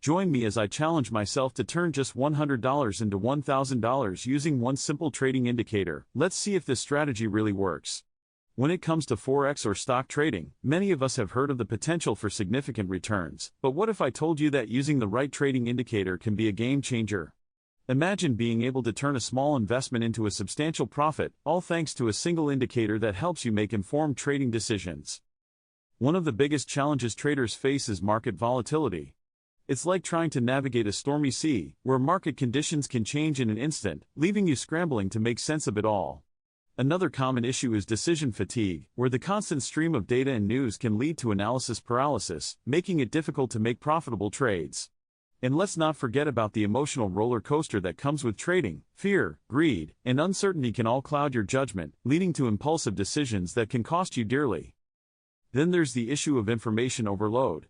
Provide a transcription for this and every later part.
Join me as I challenge myself to turn just $100 into $1,000 using one simple trading indicator. Let's see if this strategy really works. When it comes to Forex or stock trading, many of us have heard of the potential for significant returns. But what if I told you that using the right trading indicator can be a game changer? Imagine being able to turn a small investment into a substantial profit, all thanks to a single indicator that helps you make informed trading decisions. One of the biggest challenges traders face is market volatility. It's like trying to navigate a stormy sea, where market conditions can change in an instant, leaving you scrambling to make sense of it all. Another common issue is decision fatigue, where the constant stream of data and news can lead to analysis paralysis, making it difficult to make profitable trades. And let's not forget about the emotional roller coaster that comes with trading. Fear, greed, and uncertainty can all cloud your judgment, leading to impulsive decisions that can cost you dearly. Then there's the issue of information overload.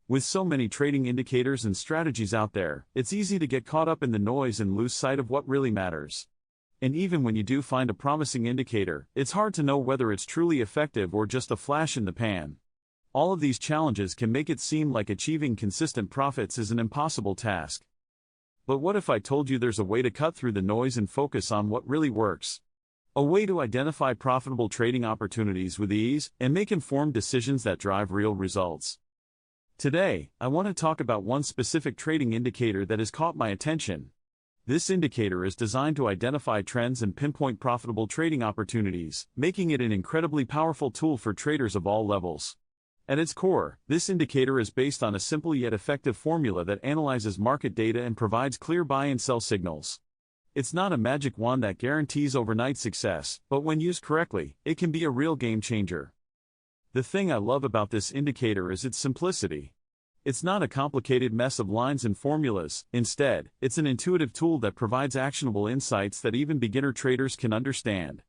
With so many trading indicators and strategies out there, it's easy to get caught up in the noise and lose sight of what really matters. And even when you do find a promising indicator, it's hard to know whether it's truly effective or just a flash in the pan. All of these challenges can make it seem like achieving consistent profits is an impossible task. But what if I told you there's a way to cut through the noise and focus on what really works? A way to identify profitable trading opportunities with ease and make informed decisions that drive real results. Today, I want to talk about one specific trading indicator that has caught my attention. This indicator is designed to identify trends and pinpoint profitable trading opportunities, making it an incredibly powerful tool for traders of all levels. At its core, this indicator is based on a simple yet effective formula that analyzes market data and provides clear buy and sell signals. It's not a magic wand that guarantees overnight success, but when used correctly, it can be a real game changer. The thing I love about this indicator is its simplicity. It's not a complicated mess of lines and formulas. Instead, it's an intuitive tool that provides actionable insights that even beginner traders can understand.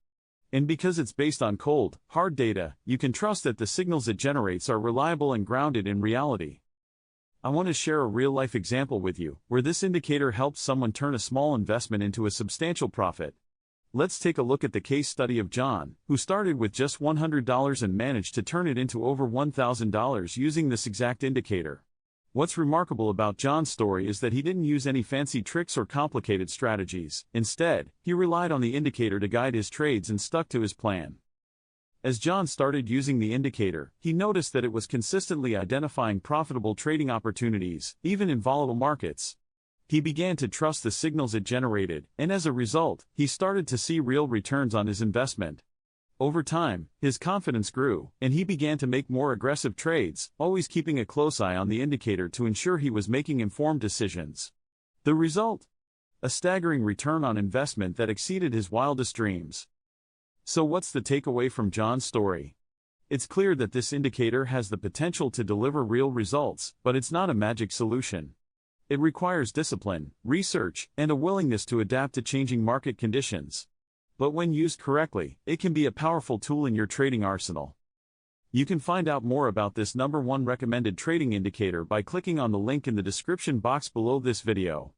And because it's based on cold, hard data, you can trust that the signals it generates are reliable and grounded in reality. I want to share a real-life example with you, where this indicator helps someone turn a small investment into a substantial profit. Let's take a look at the case study of John, who started with just $100 and managed to turn it into over $1,000 using this exact indicator. What's remarkable about John's story is that he didn't use any fancy tricks or complicated strategies. Instead, he relied on the indicator to guide his trades and stuck to his plan. As John started using the indicator, he noticed that it was consistently identifying profitable trading opportunities, even in volatile markets. He began to trust the signals it generated, and as a result, he started to see real returns on his investment. Over time, his confidence grew, and he began to make more aggressive trades, always keeping a close eye on the indicator to ensure he was making informed decisions. The result? A staggering return on investment that exceeded his wildest dreams. So what's the takeaway from John's story? It's clear that this indicator has the potential to deliver real results, but it's not a magic solution. It requires discipline, research, and a willingness to adapt to changing market conditions. But when used correctly, it can be a powerful tool in your trading arsenal. You can find out more about this #1 recommended trading indicator by clicking on the link in the description box below this video.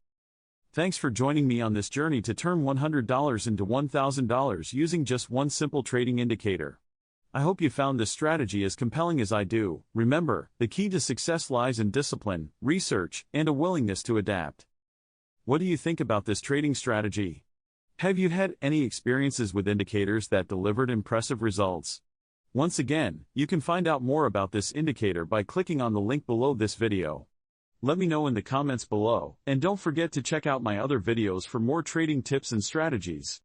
Thanks for joining me on this journey to turn $100 into $1,000 using just one simple trading indicator. I hope you found this strategy as compelling as I do. Remember, the key to success lies in discipline, research, and a willingness to adapt. What do you think about this trading strategy? Have you had any experiences with indicators that delivered impressive results? Once again, you can find out more about this indicator by clicking on the link below this video. Let me know in the comments below, and don't forget to check out my other videos for more trading tips and strategies.